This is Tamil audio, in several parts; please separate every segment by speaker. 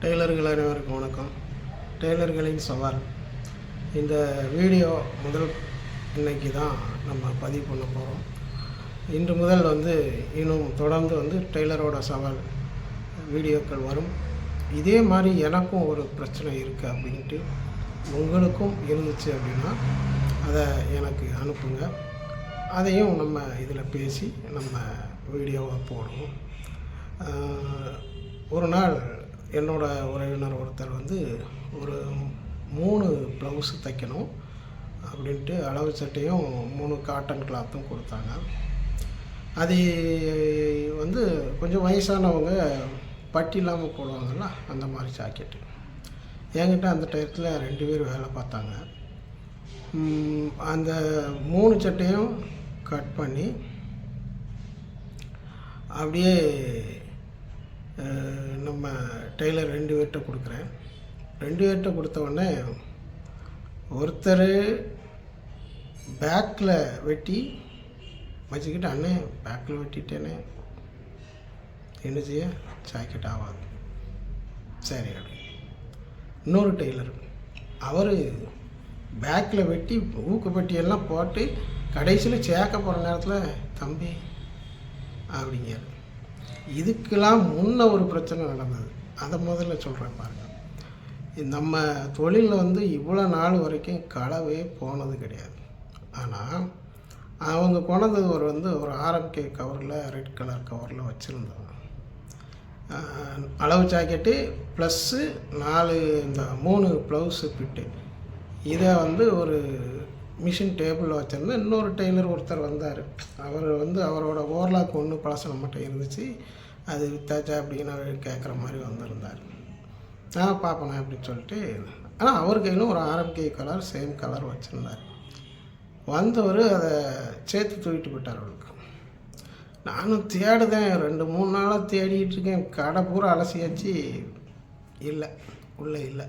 Speaker 1: டெய்லர்கள் அனைவருக்கும் வணக்கம். டெய்லர்களின் சவால் இந்த வீடியோ இன்னைக்கு தான் நம்ம பதிவு பண்ண போகிறோம். இன்று முதல் இன்னும் தொடர்ந்து டெய்லரோட சவால் வீடியோக்கள் வரும். இதே மாதிரி எனக்கும் ஒரு பிரச்சனை இருக்குது அப்படின்ட்டு உங்களுக்கும் இருந்துச்சு அப்படின்னா அதை எனக்கு அனுப்புங்க. அதையும் நம்ம இதில் பேசி நம்ம வீடியோவை போடுவோம். ஒரு நாள் என்னோட உறவினர் ஒருத்தர் ஒரு 3 ப்ளவுஸு தைக்கணும் அப்படின்ட்டு அளவு சட்டையும் 3 காட்டன் கிளாத்தும் கொடுத்தாங்க. அது கொஞ்சம் வயசானவங்க பட்டி இல்லாமல் போடுவாங்கள்ல, அந்த மாதிரி ஜாக்கெட்டு. என்கிட்ட அந்த டயத்தில் 2 பேர் வேலை பார்த்தாங்க. அந்த 3 சட்டையும் கட் பண்ணி அப்படியே நம்ம டெய்லர் 2 பேர்கிட்ட கொடுக்குறேன். 2 பேர்கிட்ட கொடுத்த உடனே ஒருத்தர் பேக்கில் வெட்டி வச்சுக்கிட்டு, அண்ணே பேக்கில் வெட்டிட்டேனே, என்ன செய்ய, ஜாக்கெட் ஆகாது, சரி அப்படி. இன்னொரு டெய்லர் அவர் பேக்கில் வெட்டி ஊக்குப்பட்டியெல்லாம் போட்டு கடைசியில் சேர்க்க போகிற நேரத்தில் தம்பி அப்படிங்கிறார். இதுக்கெல்லாம் முன்ன ஒரு பிரச்சனை நடந்தது. அதை முதல்ல சொல்கிறேன் பாருங்கள். நம்ம தொழிலில் இவ்வளோ நாள் வரைக்கும் களவே போனது கிடையாது. ஆனால் அவங்க கொண்டது ஒரு ஆர்எம்கே கவரில், ரெட் கலர் கவரில் வச்சுருந்தாங்க. அளவு ஜாக்கெட்டு ப்ளஸ்ஸு 4 இந்த 3 ப்ளவுஸு பிட்டு. இதை ஒரு மிஷின் டேபிளில் வச்சுருந்தேன். இன்னொரு டெய்லர் ஒருத்தர் வந்தார். அவர் அவரோட ஓவர்லாக் ஒன்று பழசு நம்மகிட்ட இருந்துச்சு, அது வித்தாச்சா அப்படின்னு கேட்குற மாதிரி வந்திருந்தார். நான் பார்ப்பேன் அப்படின்னு சொல்லிட்டு, ஆனால் அவர் கையிலும் ஒரு ஆர்எம்கே கலர் சேம் கலர் வச்சுருந்தார். வந்தவர் அதை சேர்த்து தூக்கிட்டு போயிட்டார் அவருக்கு. நானும் தேடுதேன், 2-3 நாளாக தேடிக்கிட்டு இருக்கேன். கடை பூரா அலசியாச்சு, இல்லை, உள்ளே இல்லை.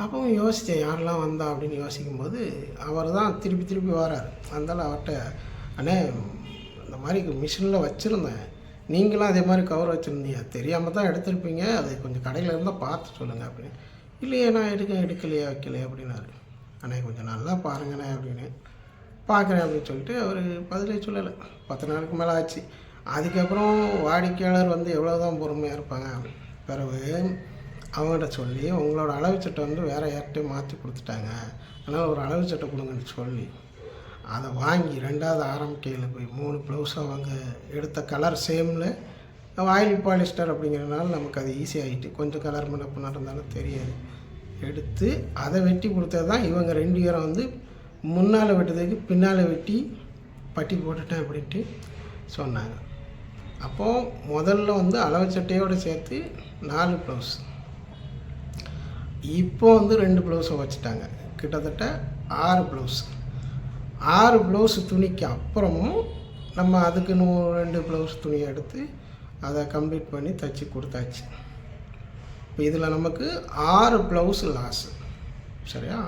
Speaker 1: அப்போ யோசித்தேன், யாரெல்லாம் வந்தா அப்படின்னு யோசிக்கும்போது அவர் தான் திருப்பி வரார். அதனால் அவர்கிட்ட, அண்ணே இந்த மாதிரி மிஷினில் வச்சுருந்தேன், நீங்களும் அதே மாதிரி கவர் வச்சுருந்தீங்க, தெரியாமல் தான் எடுத்திருப்பீங்க, அது கொஞ்சம் கடையில் இருந்தால் பார்த்து சொல்லுங்கள் அப்படின்னு. இல்லையே நான் எடுக்கலையே வைக்கலையே அப்படின்னாரு. அண்ணே கொஞ்சம் நல்லா பாருங்கண்ணே அப்படின்னு. பார்க்குறேன் அப்படின்னு சொல்லிட்டு அவர் பதிலே சொல்லலை. 10 நாளுக்கு மேலே ஆச்சு. அதுக்கப்புறம் வாடிக்கையாளர் எவ்வளோ தான் பொறுமையாக இருப்பாங்க. பிறகு அவங்கள்ட்ட சொல்லி, உங்களோட அளவு சட்டை வேறு யார்கிட்டையும் மாற்றி கொடுத்துட்டாங்க, அதனால் ஒரு அளவு சட்டை கொடுங்கன்னு சொல்லி அதை வாங்கி 2வது ஆர்எம்கேயில் போய் 3 ப்ளவுஸ் அவங்க எடுத்த கலர் சேமில் ஆயில் பாலிஸ்டர் அப்படிங்கிறதுனால நமக்கு அது ஈஸியாகிட்டு, கொஞ்சம் கலர் முன்னப்பின்னா இருந்தாலும் தெரியாது. எடுத்து அதை வெட்டி கொடுத்தது தான் இவங்க 2 பேரும் முன்னால் வெட்டுறதுக்கு பின்னால் வெட்டி பட்டி போட்டுட்டேன் அப்படின்ட்டு சொன்னாங்க. அப்போது முதல்ல அளவு சட்டையோடு சேர்த்து 4 ப்ளவுஸ், இப்போ 2 ப்ளவுஸை வச்சுட்டாங்க. கிட்டத்தட்ட 6 ப்ளவுஸ். 6 ப்ளவுஸ் துணிக்கு அப்புறமும் நம்ம அதுக்குன்னு 2 ப்ளவுஸ் துணியை எடுத்து அதை கம்ப்ளீட் பண்ணி தைச்சி கொடுத்தாச்சு. இப்போ இதில் நமக்கு 6 ப்ளவுஸ் லாஸு. சரியா?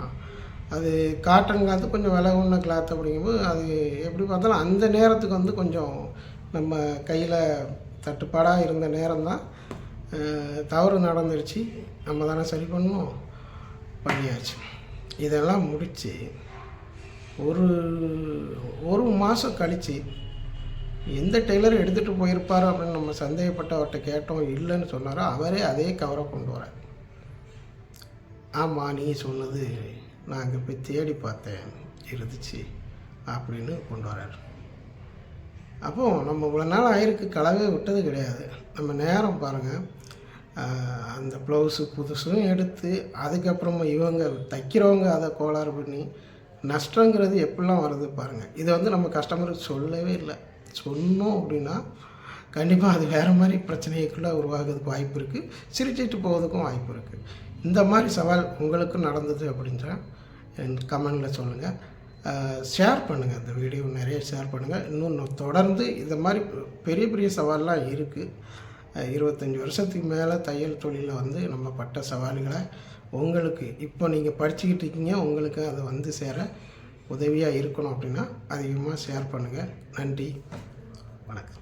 Speaker 1: அது காட்டன் கிளாத்து கொஞ்சம் விலை உள்ள கிளாத் அப்படிங்கும்போது அது எப்படி பார்த்தாலும் அந்த நேரத்துக்கு கொஞ்சம் நம்ம கையில் தட்டுப்பாடாக இருந்த நேரம் தான். தவறு நடந்துருச்சு, நம்ம தானே சரி பண்ணணும், பண்ணியாச்சு. இதெல்லாம் முடித்து ஒரு மாதம் கழித்து எந்த டெய்லர் எடுத்துகிட்டு போயிருப்பாரோ அப்படின்னு நம்ம சந்தேகப்பட்டவர்கிட்ட கேட்டோம். இல்லைன்னு சொன்னாரோ அவரே அதே கவரை கொண்டு வரார். ஆமாம், நீ சொன்னது நான் அங்கே போய் தேடி பார்த்தேன், இருந்துச்சு அப்படின்னு கொண்டு வரார். அப்போது நம்ம இவ்வளோ நாள் ஆயிருக்கு, களவே விட்டது கிடையாது. நம்ம நேரம் பாருங்கள், அந்த ப்ளவுஸு புதுசும் எடுத்து அதுக்கப்புறமா இவங்க தைக்கிறவங்க அதை கோளாறு பண்ணி நஷ்டங்கிறது எப்படிலாம் வருது பாருங்கள். இதை நம்ம கஸ்டமருக்கு சொல்லவே இல்லை. சொன்னோம் அப்படின்னா கண்டிப்பாக அது வேறு மாதிரி பிரச்சனைக்குள்ளே உருவாகிறதுக்கு வாய்ப்பு இருக்குது, சிரிச்சிட்டு போகிறதுக்கும் வாய்ப்பு இருக்குது. இந்த மாதிரி சவால் உங்களுக்கும் நடந்தது அப்படின்றா கமெண்டில் சொல்லுங்கள். ஷேர் பண்ணுங்கள், இந்த வீடியோ நிறைய ஷேர் பண்ணுங்கள். இன்னும் தொடர்ந்து இந்த மாதிரி பெரிய சவால்லாம் இருக்குது. 25 வருஷத்துக்கு மேலே தையல் தொழிலில் நம்ம பட்ட சவால்களை உங்களுக்கு இப்போ நீங்கள் படிச்சுக்கிட்டு இருக்கீங்க, உங்களுக்கு அது சேர உதவியாக இருக்கணும் அப்படின்னா அதிகமாக ஷேர் பண்ணுங்கள். நன்றி, வணக்கம்.